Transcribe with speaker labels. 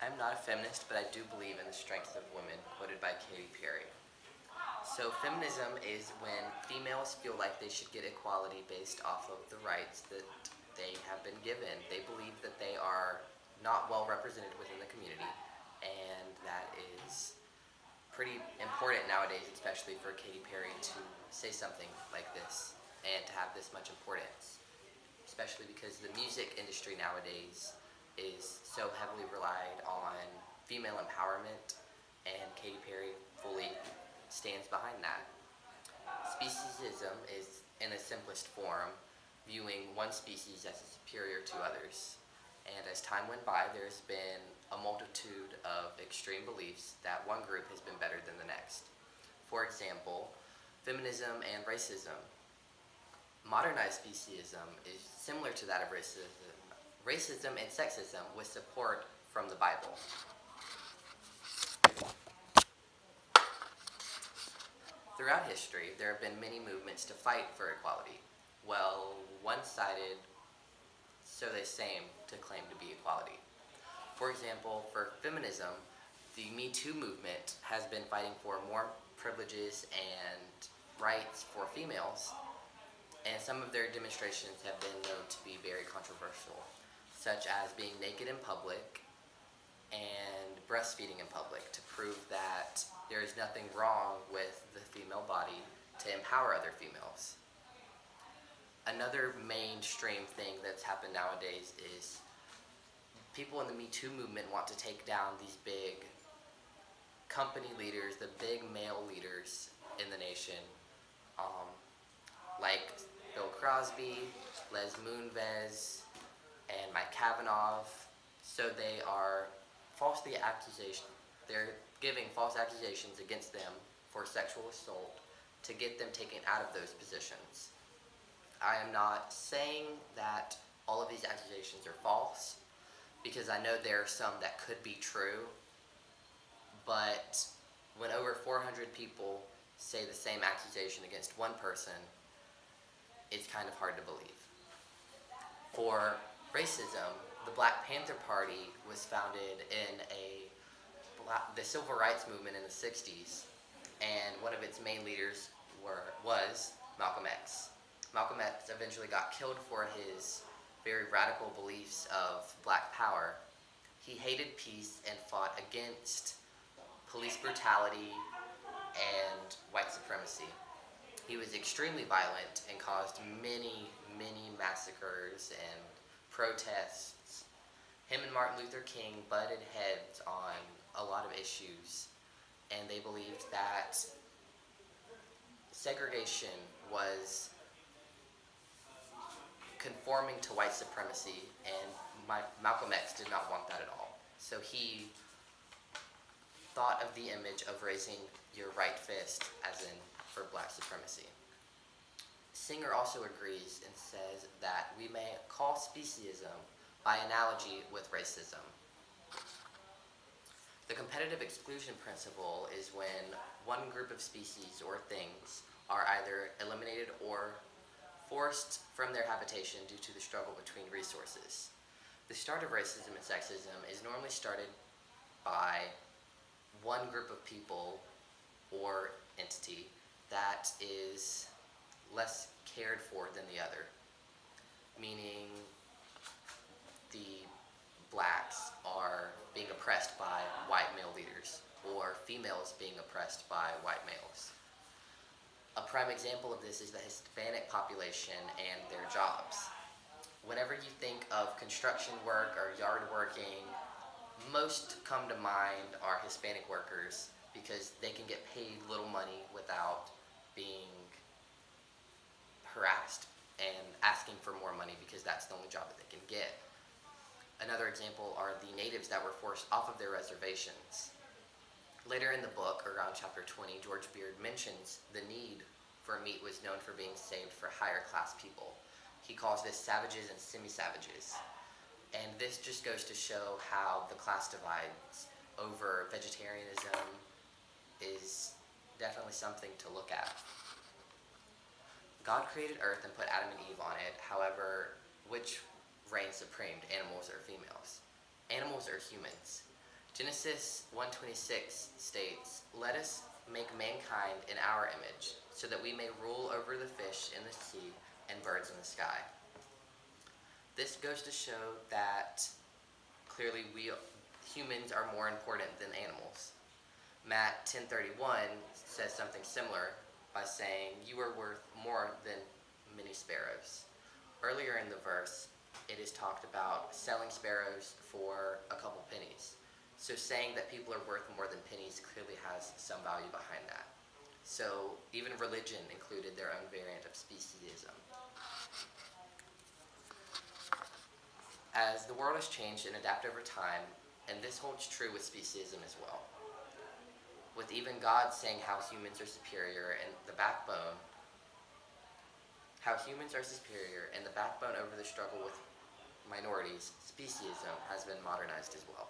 Speaker 1: I'm not a feminist, but I do believe in the strength of women, quoted by Katy Perry. So, feminism is when females feel like they should get equality based off of the rights that they have been given. They believe that they are not well represented within the community, and that is pretty important nowadays, especially for Katy Perry to say something like this and to have this much importance, especially because the music industry nowadays is so heavily relied on female empowerment, and Katy Perry fully stands behind that. Speciesism is, in its simplest form, viewing one species as superior to others. And as time went by, there's been a multitude of extreme beliefs that one group has been better than the next. For example, feminism and racism. Modernized speciesism is similar to that of racism and sexism with support from the Bible. Throughout history, there have been many movements to fight for equality. Well, one-sided, so they seem to claim to be equality. For example, for feminism, the Me Too movement has been fighting for more privileges and rights for females, and some of their demonstrations have been known to be very controversial, such as being naked in public and breastfeeding in public to prove that there is nothing wrong with the female body to empower other females. Another mainstream thing that's happened nowadays is people in the Me Too movement want to take down these big company leaders, the big male leaders in the nation, like Bill Crosby, Les Moonves, and Mike Kavanaugh. So they are they're giving false accusations against them for sexual assault to get them taken out of those positions. I am not saying that all of these accusations are false, because I know there are some that could be true, but when over 400 people say the same accusation against one person, it's kind of hard to believe. For racism, the Black Panther Party was founded in the civil rights movement in the 60s, and one of its main leaders was Malcolm X. Malcolm X eventually got killed for his very radical beliefs of black power. He hated peace and fought against police brutality and white supremacy. He was extremely violent and caused many, many massacres and protests. Him and Martin Luther King butted heads on a lot of issues, and they believed that segregation was conforming to white supremacy, and Malcolm X did not want that at all. So he thought of the image of raising your right fist as in for black supremacy. Singer also agrees and says that we may call speciesism by analogy with racism. The competitive exclusion principle is when one group of species or things are either eliminated or forced from their habitation due to the struggle between resources. The start of racism and sexism is normally started by one group of people or entity that is less cared for than the other, meaning the blacks are being oppressed by white male leaders, or females being oppressed by white males. A prime example of this is the Hispanic population and their jobs. Whenever you think of construction work or yard working, most come to mind are Hispanic workers because they can get paid little money without being harassed and asking for more money because that's the only job that they can get. Another example are the natives that were forced off of their reservations. Later in the book, around chapter 20, George Beard mentions the need for meat was known for being saved for higher class people. He calls this savages and semi-savages. And this just goes to show how the class divides over vegetarianism is definitely something to look at. God created Earth and put Adam and Eve on it. However, which reigns supreme, animals or females? Animals are humans. Genesis 1:26 states, "Let us make mankind in our image, so that we may rule over the fish in the sea and birds in the sky." This goes to show that clearly we humans are more important than animals. Matt 10:31 says something similar by saying, "You are worth more than many sparrows." Earlier in the verse, it is talked about selling sparrows for a couple pennies. So saying that people are worth more than pennies clearly has some value behind that. So even religion included their own variant of speciesism. As the world has changed and adapted over time, and this holds true with speciesism as well, with even God saying how humans are superior and the backbone over the struggle with minorities, speciesism has been modernized as well.